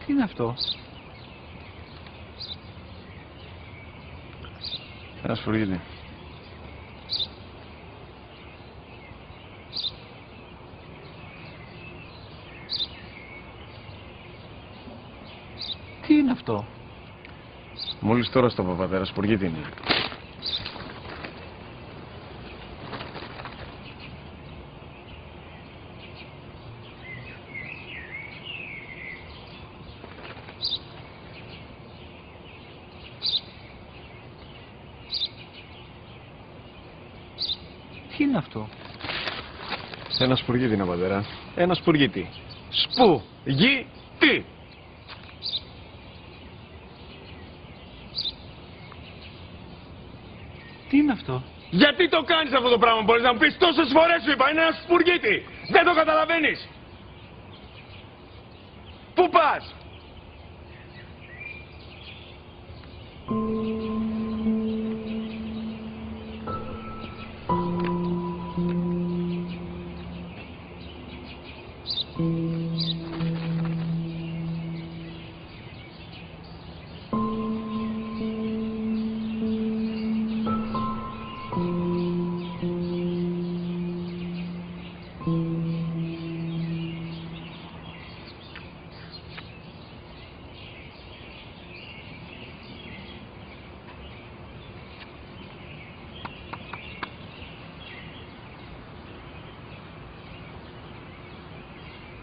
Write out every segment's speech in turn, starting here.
Τι είναι αυτό? Ένα σφουργίτη. Τι είναι αυτό? Μόλις τώρα στο πατέρα, σφουργίτη είναι. Τι είναι αυτό? Ένα σπουργίτη είναι, πατέρα. Ένα σπουργίτη. Σπου-γι-τι! Τι είναι αυτό? Γιατί το κάνεις αυτό το πράγμα, μπορείς να μου πεις? Τόσες φορές σου είπα, είναι ένα σπουργίτη! Δεν το καταλαβαίνεις! Πού πας?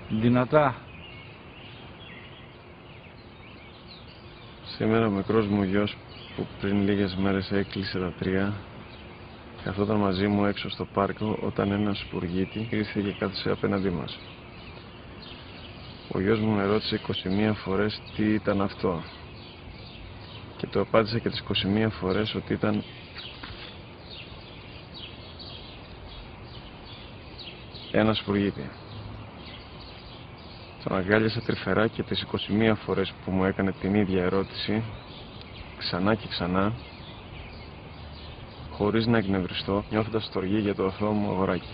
Δυνατά. Σήμερα ο μικρός μου γιος που πριν λίγες μέρες έκλεισε τα 3 καθόταν μαζί μου έξω στο πάρκο όταν ένας σπουργίτη ήρθε και κάθισε απέναντί μας. Ο γιος μου με ρώτησε 21 φορές τι ήταν αυτό και το απάντησα και τις 21 φορές ότι ήταν ένα σπουργίτη. Τον αγκάλιασα τρυφερά και τις 21 φορές που μου έκανε την ίδια ερώτηση, ξανά και ξανά, χωρίς να εκνευριστώ, νιώθοντας στοργή για το αθώο μου αγοράκι.